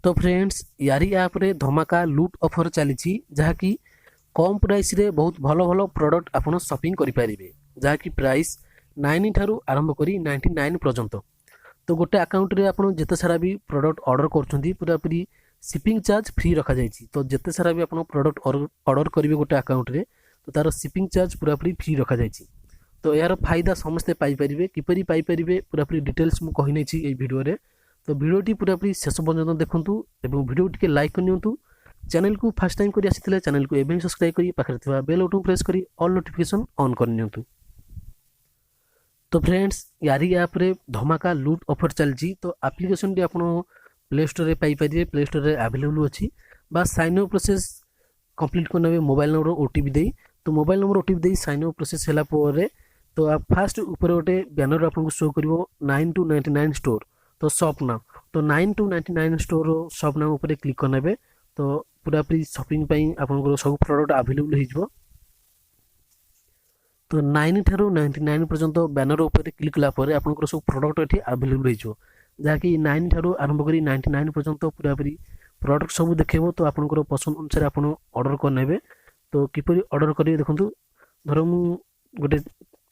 तो फ्रेंड्स यारी ऐप रे धमाका लूट ऑफर चली जहाँकि कम प्राइस रे बहुत भल भल प्रोडक्ट आपन शॉपिंग करि परिबे जहाँकि प्राइस 9 ठारू आरंभ करी 99 पर्यंत। तो गोटे अकाउंट रे आपन जेते सारा भी प्रोडक्ट ऑर्डर करछंती पूरा पूरी शिपिंग चार्ज फ्री रखा जायछि। तो जेते सारा भी आपन प्रोडक्ट ऑर्डर करिवे गोटे अकाउंट रे तो तार शिपिंग चार्ज पूरा पूरी फ्री रखा जायछि। तो यार फायदा समस्ते पाई परिबे किपरि पाई परिबे पूरा पूरी डिटेल्स मु कहि नै छी ए वीडियो रे। तो वीडियोटी पूरा पूरी शेष पर्यंत देखंतु एवं वीडियो टिके लाइक करनियंतु। चैनल को फर्स्ट टाइम करी आसीथिले चैनल को एबे सब्सक्राइब करी पाखरे थिबा बेल बटन प्रेस करी ऑल नोटिफिकेशन ऑन करनियंतु। तो फ्रेंड्स यारी ऐप रे धमाका लूट ऑफर चलजी। तो एप्लीकेशन टी आपण प्ले स्टोर रे पाई परिबे, प्ले स्टोर रे अवेलेबल अछि। बस साइन अप प्रोसेस कंप्लीट करनबे मोबाइल नंबर ओटीपी देई। तो मोबाइल नंबर ओटीपी देई साइन अप प्रोसेस हैला परे तो आप फर्स्ट ऊपर गोटे बैनर आपन को शो करिवो 9 to 99 स्टोर। तो शॉप नाम तो 9 to 99 स्टोर शॉप नाम ऊपर क्लिक करनबे। तो पूरा पूरी शॉपिंग पई आपन को सब प्रोडक्ट अवेलेबल हो जिवो। तो 9 ठारू 99 पर्यंत बैनर ऊपर क्लिक कला परे आपन को सब प्रोडक्ट एठी अवेलेबल हो जिवो। जहाँकि 9 ठारू आरंभ करी 99 पर्यंत पूरा पूरी प्रोडक्ट सब देखेबो। तो आपन को पसंद अनुसार आपन ऑर्डर करनेबे। तो किपरि ऑर्डर करिवे देखंतु। धरो मु गोटे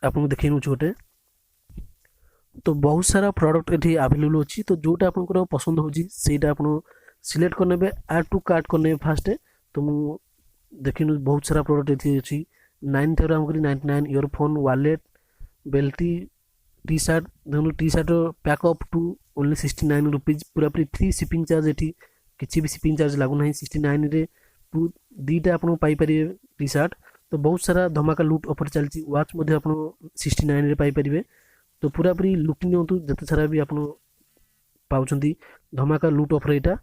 आपन को देखै नु छोटे तो बहुत सारा प्रोडक्ट एठी अवेलेबल अछि। तो जोटा आपन पसंद होजी सेटा आपन सिलेक्ट करनेबे, ऐड टू कार्ट करनेबे फास्ट। तो मु देखिनु बहुत सारा प्रोडक्ट एठी अछि। 9 ठारू हम करी 99 इयरफोन, वॉलेट, बेल्टी, टी शर्ट। दोनों T shirt pack up to only 69 rupees. पूरा पूरी फ्री शिपिंग चार्ज एठी किछि भी शिपिंग चार्ज लागु नाही। 69 रे दीटा आपन पाई परिबे टी शर्ट। तो बहुत सारा धमाका लूट ऑफर चलची। वॉच मध्ये आपन 69 रे पाई परिबे। तो पूरा पूरी लुटि नियंतु जते सारा भी आपन पाउछंती धमाका लूट ऑफर एटा।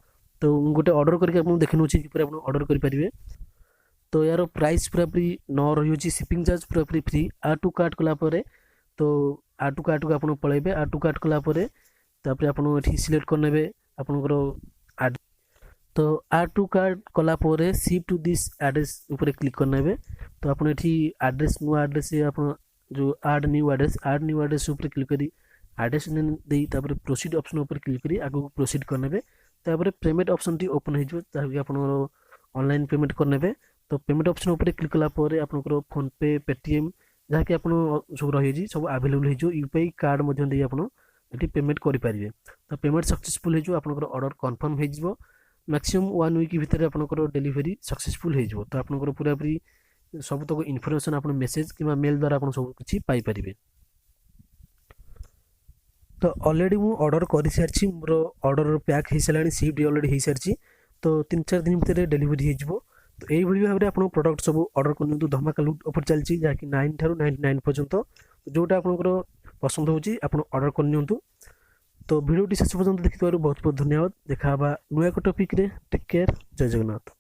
तो गोटे ऑर्डर करके आपन देखिनु छी कि पूरा आपन ऑर्डर करि परिबे। तो यार प्राइस पूरा पूरी न रहियो छी, शिपिंग चार्ज पूरा पूरी फ्री। ऐड टू कार्ट कला परे तो ऐड टू कार्ट को आपन पळेबे। ऐड टू कार्ट कला परे तापर आपन एठी सिलेक्ट करनेबे आपनकर ऐड। तो ऐड टू कार्ट कला परे शिप टू दिस एड्रेस ऊपर क्लिक करनेबे। तो आपन एठी एड्रेस नु एड्रेस आपन जो ऐड न्यू एड्रेस ऊपर क्लिक करी एड्रेस देई तापर प्रोसीड ऑप्शन ऊपर क्लिक करी आगु प्रोसीड करनेबे। तापर पेमेंट ऑप्शन टी ओपन हे जो ताकि आपन ऑनलाइन पेमेंट करनेबे। तो पेमेंट ऑप्शन ऊपर क्लिक कला परे आपनकर फोन पे, पेटीएम जहा कि आपन सब रहि जी सब अवेलेबल हे जो यूपीआई कार्ड मध्ये देई आपन एठी पेमेंट करि परिबे। तो पेमेंट सक्सेसफुल हे जो आपनकर ऑर्डर कंफर्म हे जिवो। मैक्सिमम 1 वीक भीतर आपनकर डिलीवरी सक्सेसफुल हे जिवो। तो आपनकर पूरा पूरी सब तक इन्फॉर्मेशन आपन मेसेज किबा मेल द्वारा आपन सब किछि पाई परिबे। तो ऑलरेडी मु ऑर्डर करि सारछि, मोर ऑर्डर पैक हे सलानी, शिफ्ट ऑलरेडी हे सारछि। तो 3-4 दिन भीतर डिलीवरी हे जिवो। तो एई भली भाबरे आपन प्रोडक्ट सब ऑर्डर करनियंतु। धमाका लूट ऑफर चलछि जहा कि 9 ठारू 99 पर्यंत। जोटा आपनकर पसंद होछि आपन ऑर्डर करनियंतु। तो वीडियोटी शेष पर्यंत देखिथारु बहुत बहुत धन्यवाद। देखा बा नुया को टॉपिक रे। टेक केयर, जय जगन्नाथ।